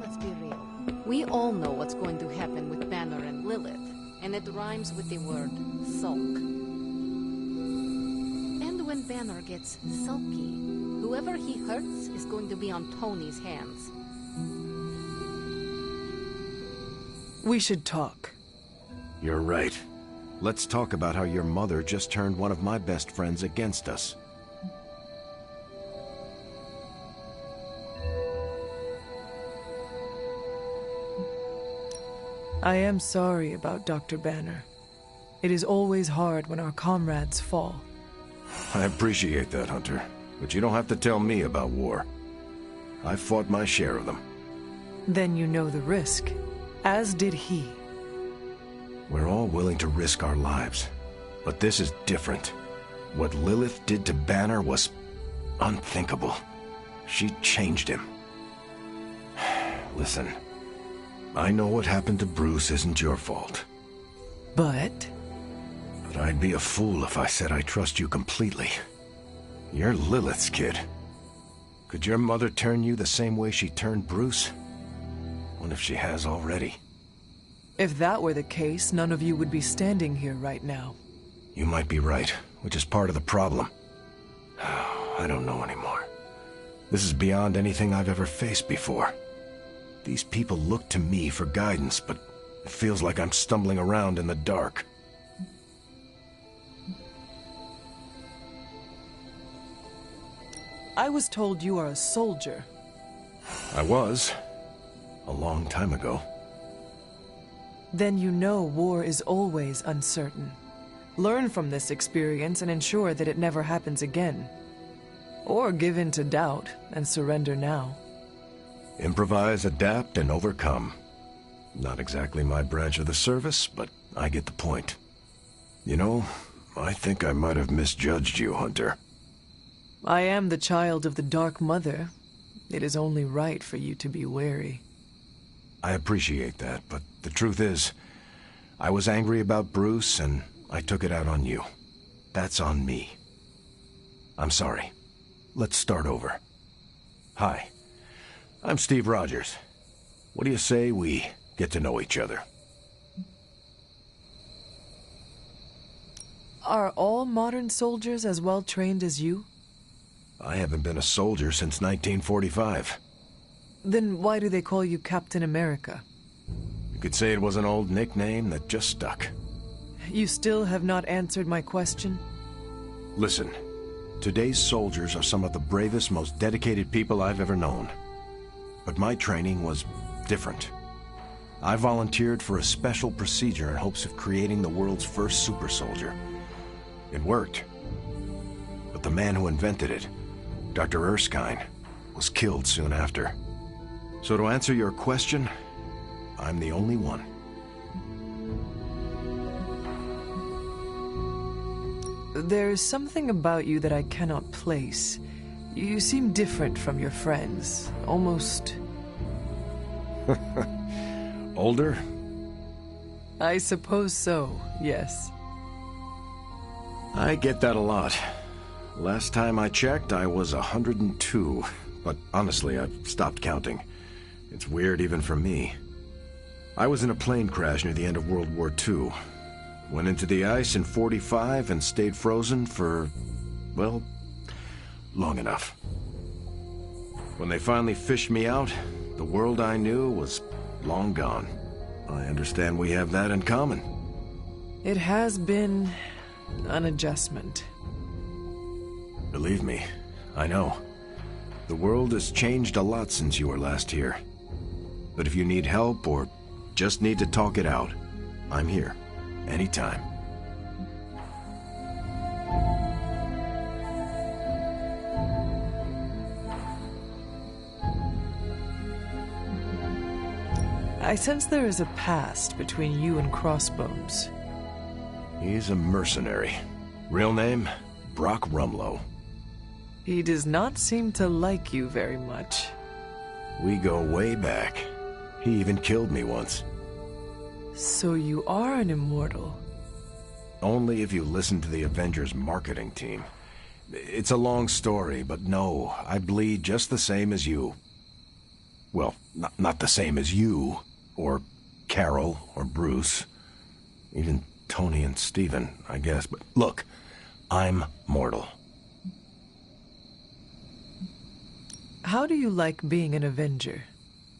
Let's be real. We all know what's going to happen with Banner and Lilith, and it rhymes with the word sulk. And when Banner gets sulky, whoever he hurts is going to be on Tony's hands. We should talk. You're right. Let's talk about how your mother just turned one of my best friends against us. I am sorry about Dr. Banner. It is always hard when our comrades fall. I appreciate that, Hunter. But you don't have to tell me about war. I fought my share of them. Then you know the risk, as did he. We're all willing to risk our lives. But this is different. What Lilith did to Banner was unthinkable. She changed him. Listen, I know what happened to Bruce isn't your fault. But I'd be a fool if I said I trust you completely. You're Lilith's kid. Could your mother turn you the same way she turned Bruce? What if she has already? if that were the case, none of you would be standing here right now. You might be right, which is part of the problem. I don't know anymore. This is beyond anything I've ever faced before. These people look to me for guidance, but it feels like I'm stumbling around in the dark. I was told you are a soldier. I was. A long time ago. Then you know war is always uncertain. Learn from this experience and ensure that it never happens again. Or give in to doubt and surrender now. Improvise, adapt, and overcome. Not exactly my branch of the service, but I get the point. You know, I think I might have misjudged you, Hunter. I am the child of the Dark Mother. It is only right for you to be wary. I appreciate that, but the truth is, I was angry about Bruce, and I took it out on you. That's on me. I'm sorry. Let's start over. Hi, I'm Steve Rogers. What do you say we get to know each other? Are all modern soldiers as well trained as you? I haven't been a soldier since 1945. Then why do they call you Captain America? You could say it was an old nickname that just stuck. You still have not answered my question? Listen, today's soldiers are some of the bravest, most dedicated people I've ever known. But my training was different. I volunteered for a special procedure in hopes of creating the world's first super soldier. It worked. But the man who invented it, Dr. Erskine, was killed soon after. So to answer your question, I'm the only one. There's something about you that I cannot place. You seem different from your friends, almost... Older? I suppose so, yes. I get that a lot. Last time I checked, I was 102. But honestly, I've stopped counting. It's weird even for me. I was in a plane crash near the end of World War II. Went into the ice in '45 and stayed frozen for, well, long enough. When they finally fished me out, the world I knew was long gone. I understand we have that in common. It has been an adjustment. Believe me, I know. The world has changed a lot since you were last here. But if you need help or just need to talk it out, I'm here. Anytime. I sense there is a past between you and Crossbones. He's a mercenary. Real name, Brock Rumlow. He does not seem to like you very much. We go way back. He even killed me once. So you are an immortal. Only if you listen to the Avengers marketing team. It's a long story, but no, I bleed just the same as you. Well, not the same as you, or Carol, or Bruce. Even Tony and Steven, I guess. But look, I'm mortal. How do you like being an Avenger?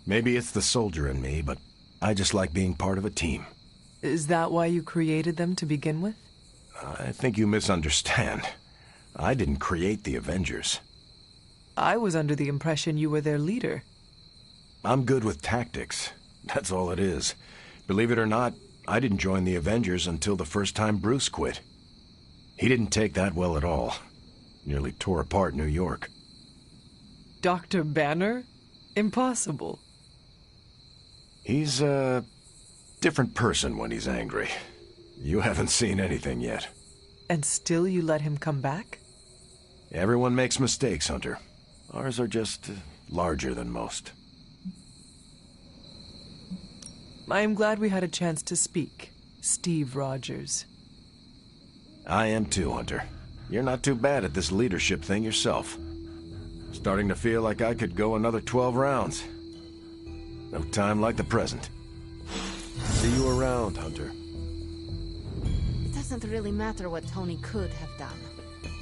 Maybe it's the soldier in me, but I just like being part of a team. Is that why you created them to begin with? I think you misunderstand. I didn't create the Avengers. I was under the impression you were their leader. I'm good with tactics. That's all it is. Believe it or not, I didn't join the Avengers until the first time Bruce quit. He didn't take that well at all. Nearly tore apart New York. Dr. Banner? Impossible. He's a different person when he's angry. You haven't seen anything yet. And still you let him come back? Everyone makes mistakes, Hunter. Ours are just larger than most. I am glad we had a chance to speak, Steve Rogers. I am too, Hunter. You're not too bad at this leadership thing yourself. Starting to feel like I could go another 12 rounds. No time like the present. See you around, Hunter. It doesn't really matter what Tony could have done.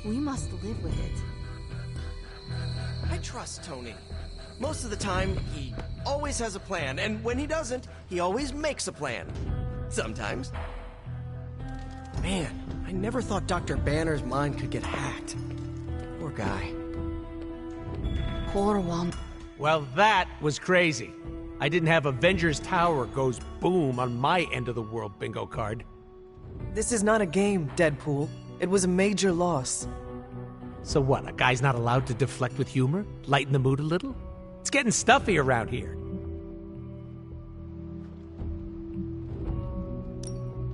We must live with it. I trust Tony. Most of the time, he always has a plan, and when he doesn't, he always makes a plan. Sometimes. Man, I never thought Dr. Banner's mind could get hacked. Poor guy. Poor one. Well, that was crazy. I didn't have Avengers Tower goes boom on my end of the world bingo card. This is not a game, Deadpool. It was a major loss. So what, a guy's not allowed to deflect with humor? Lighten the mood a little? It's getting stuffy around here.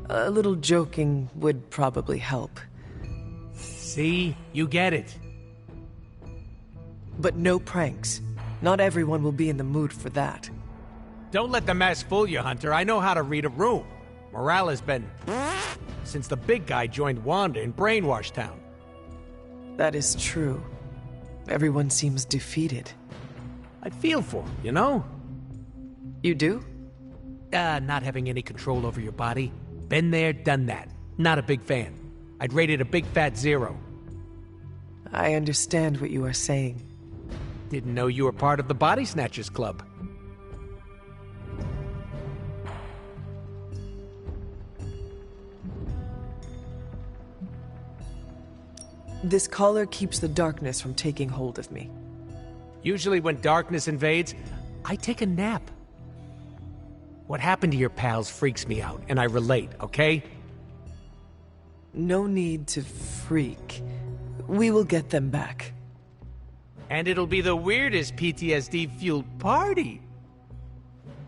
A little joking would probably help. See? You get it. But no pranks. Not everyone will be in the mood for that. Don't let the mess fool you, Hunter. I know how to read a room. Morale has been since the big guy joined Wanda in Brainwash Town. That is true. Everyone seems defeated. I feel for him, you know? You do? Not having any control over your body. Been there, done that. Not a big fan. I'd rate it a big fat 0. I understand what you are saying. Didn't know you were part of the Body Snatchers Club. This collar keeps the darkness from taking hold of me. Usually when darkness invades, I take a nap. What happened to your pals freaks me out, and I relate, okay? No need to freak. We will get them back. And it'll be the weirdest PTSD-fueled party.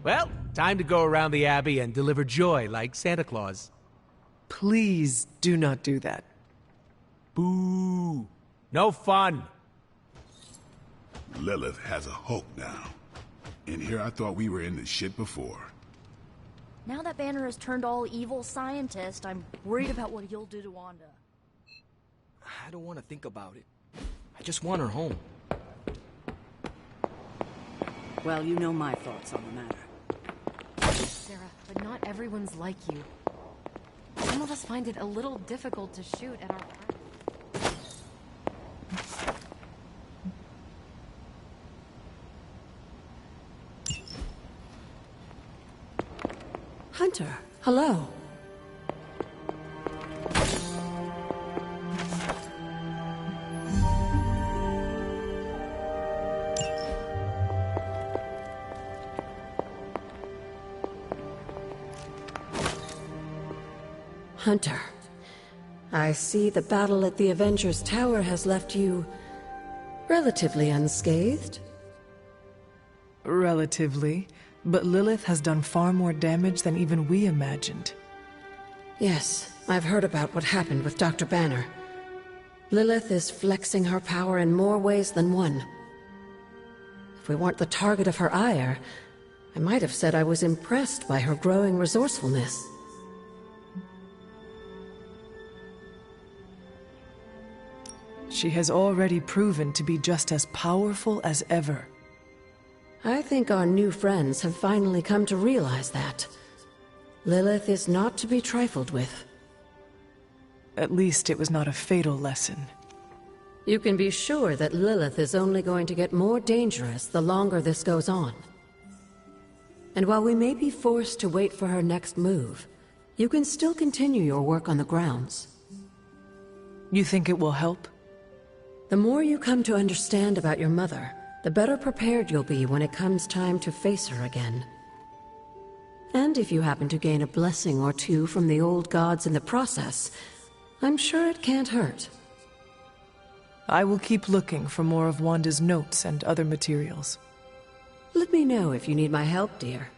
Well, time to go around the Abbey and deliver joy like Santa Claus. Please do not do that. Boo! No fun! Lilith has a Hulk now. And here I thought we were in the shit before. Now that Banner has turned all evil scientist, I'm worried about what he'll do to Wanda. I don't want to think about it. I just want her home. Well, you know my thoughts on the matter. Sarah, but not everyone's like you. Some of us find it a little difficult to shoot at our practice. Hunter, hello. Hunter, I see the battle at the Avengers Tower has left you relatively unscathed. Relatively. But Lilith has done far more damage than even we imagined. Yes, I've heard about what happened with Dr. Banner. Lilith is flexing her power in more ways than one. If we weren't the target of her ire, I might have said I was impressed by her growing resourcefulness. She has already proven to be just as powerful as ever. I think our new friends have finally come to realize that. Lilith is not to be trifled with. At least it was not a fatal lesson. You can be sure that Lilith is only going to get more dangerous the longer this goes on. And while we may be forced to wait for her next move, you can still continue your work on the grounds. You think it will help? The more you come to understand about your mother, the better prepared you'll be when it comes time to face her again. And if you happen to gain a blessing or two from the old gods in the process, I'm sure it can't hurt. I will keep looking for more of Wanda's notes and other materials. Let me know if you need my help, dear.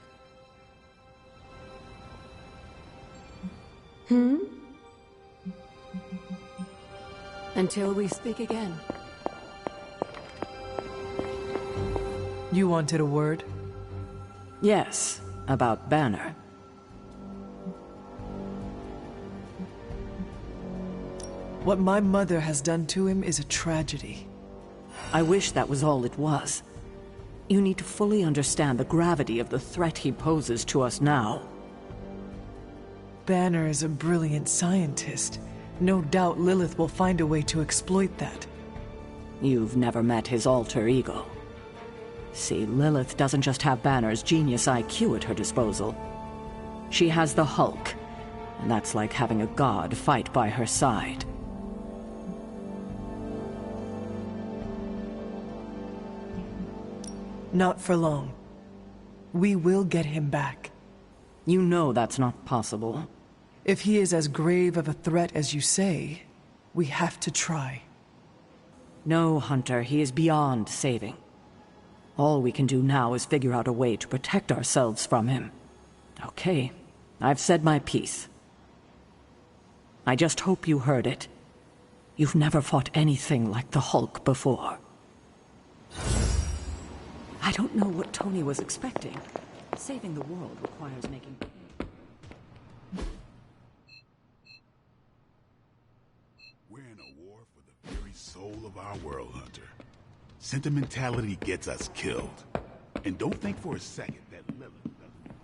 Until we speak again. You wanted a word? Yes, about Banner. What my mother has done to him is a tragedy. I wish that was all it was. You need to fully understand the gravity of the threat he poses to us now. Banner is a brilliant scientist. No doubt Lilith will find a way to exploit that. You've never met his alter ego. See, Lilith doesn't just have Banner's genius IQ at her disposal. She has the Hulk, and that's like having a god fight by her side. Not for long. We will get him back. You know that's not possible. If he is as grave of a threat as you say, we have to try. No, Hunter, he is beyond saving. All we can do now is figure out a way to protect ourselves from him. Okay, I've said my piece. I just hope you heard it. You've never fought anything like the Hulk before. I don't know what Tony was expecting. Saving the world requires making... We're in a war for the very soul of our world, Hunter. Sentimentality gets us killed. And don't think for a second that Lilith doesn't...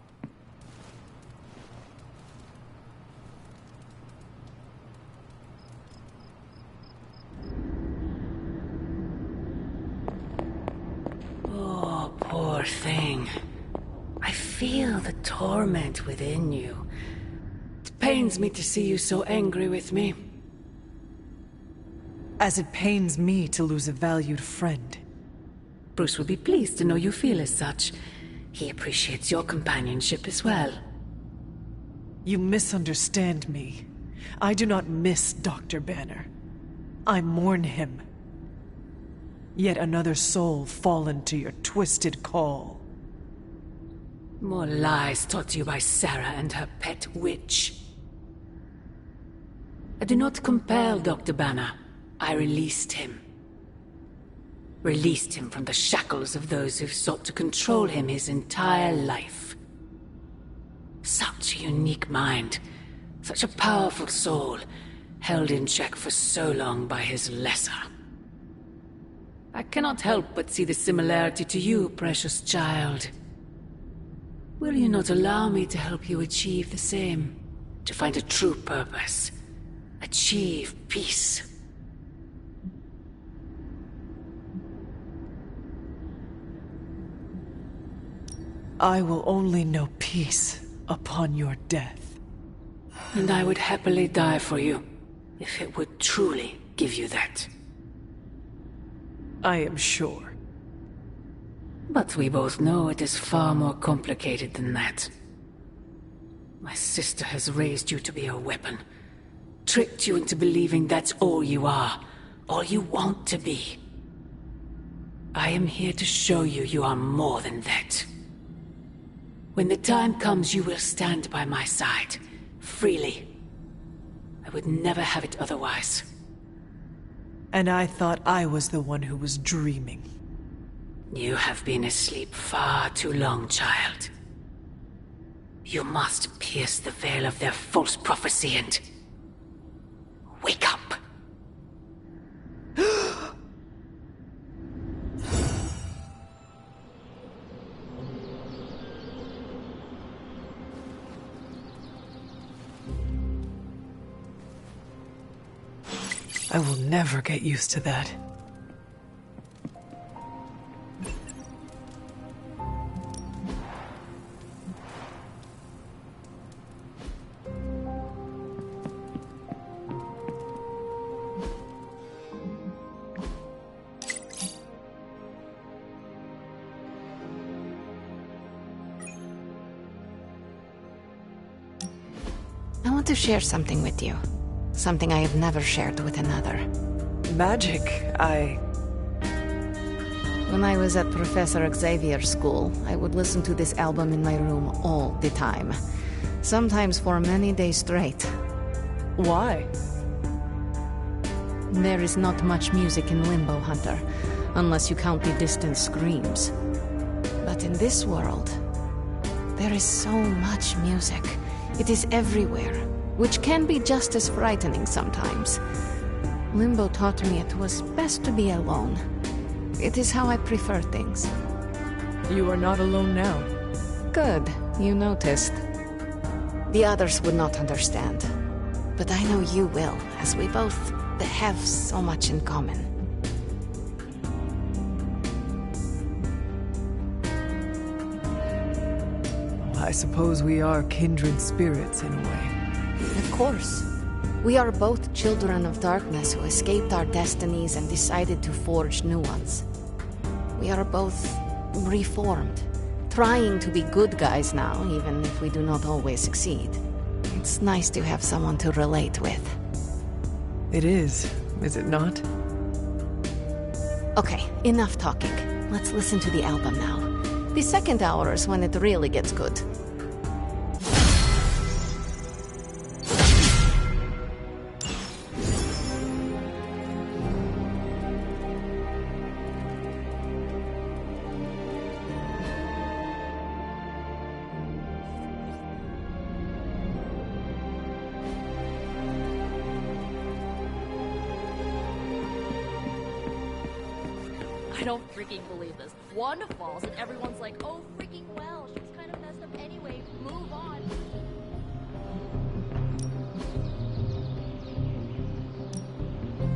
Oh, poor thing. I feel the torment within you. It pains me to see you so angry with me. As it pains me to lose a valued friend. Bruce will be pleased to know you feel as such. He appreciates your companionship as well. You misunderstand me. I do not miss Dr. Banner. I mourn him. Yet another soul fallen to your twisted call. More lies taught to you by Sarah and her pet witch. I do not compel Dr. Banner. I released him. Released him from the shackles of those who've sought to control him his entire life. Such a unique mind, such a powerful soul, held in check for so long by his lesser. I cannot help but see the similarity to you, precious child. Will you not allow me to help you achieve the same? To find a true purpose, achieve peace. I will only know peace upon your death. And I would happily die for you, if it would truly give you that. I am sure. But we both know it is far more complicated than that. My sister has raised you to be a weapon. Tricked you into believing that's all you are, all you want to be. I am here to show you you are more than that. When the time comes, you will stand by my side, freely. I would never have it otherwise. And I thought I was the one who was dreaming. You have been asleep far too long, child. You must pierce the veil of their false prophecy and... wake up! I will never get used to that. I want to share something with you. Something I have never shared with another. Magic, When I was at Professor Xavier's school, I would listen to this album in my room all the time. Sometimes for many days straight. Why? There is not much music in Limbo, Hunter, unless you count the distant screams. But in this world, there is so much music. It is everywhere, which can be just as frightening sometimes. Limbo taught me it was best to be alone. It is how I prefer things. You are not alone now. Good, you noticed. The others would not understand. But I know you will, as we both have so much in common. I suppose we are kindred spirits in a way. Of course. We are both children of darkness who escaped our destinies and decided to forge new ones. We are both reformed, trying to be good guys now, even if we do not always succeed. It's nice to have someone to relate with. It is it not? Okay, enough talking. Let's listen to the album now. The second hour is when it really gets good. I don't freaking believe this. Wanda falls and everyone's like, oh freaking well, she was kind of messed up anyway, move on.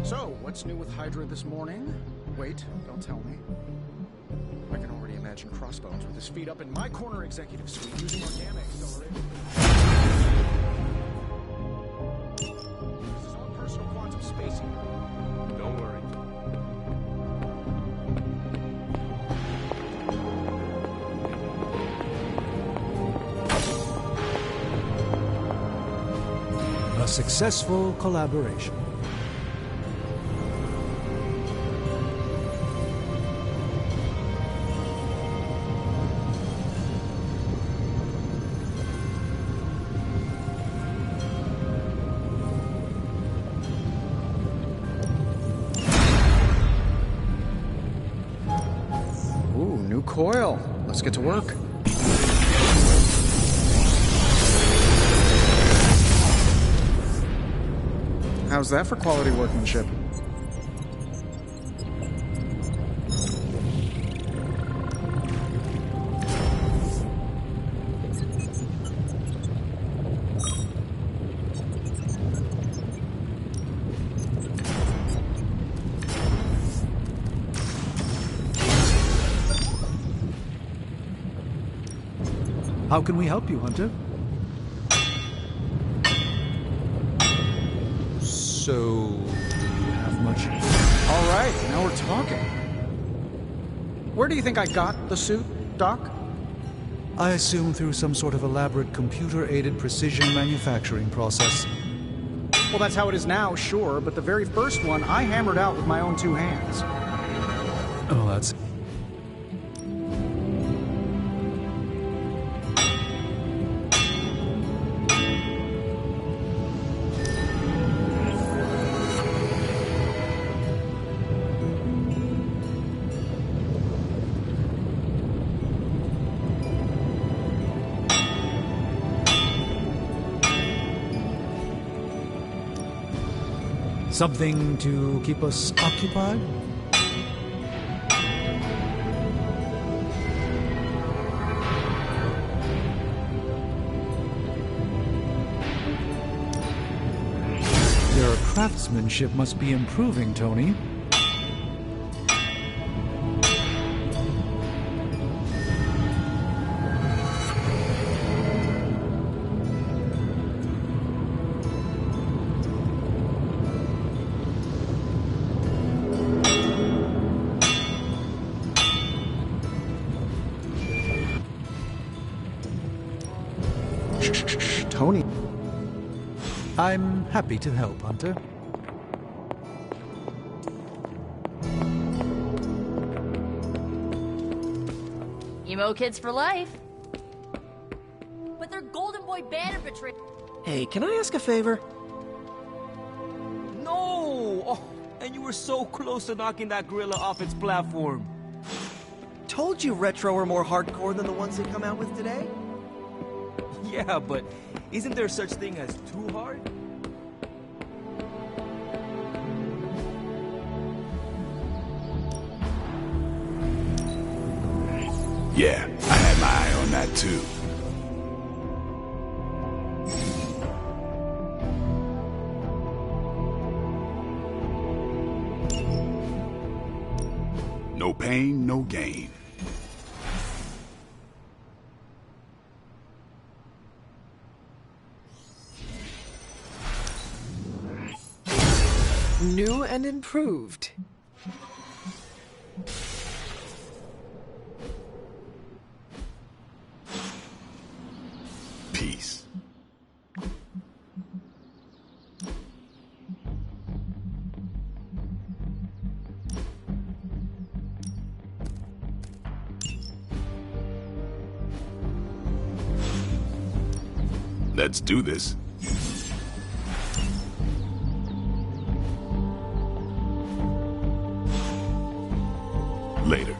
So, what's new with Hydra this morning? Wait, don't tell me. I can already imagine Crossbones with his feet up in my corner executive suite using organic accelerator. This is all personal quantum spacing. Don't worry. A successful collaboration. Ooh, new coil. Let's get to work. How's that for quality workmanship? How can we help you, Hunter? So, do you have much? All right, now we're talking. Where do you think I got the suit, Doc? I assume through some sort of elaborate computer-aided precision manufacturing process. Well, that's how it is now, sure, but the very first one I hammered out with my own two hands. Oh, that's... Something to keep us occupied? There are craftsmanship must be improving, Tony. Tony. I'm happy to help, Hunter. Emo kids for life. But they're Golden Boy Banner betrayed. Hey, can I ask a favor? No! Oh, and you were so close to knocking that gorilla off its platform. Told you Retro are more hardcore than the ones they come out with today? Yeah, but isn't there such thing as too hard? Yeah, I had my eye on that too. No pain, no gain. New and improved. Peace. Let's do this. Later.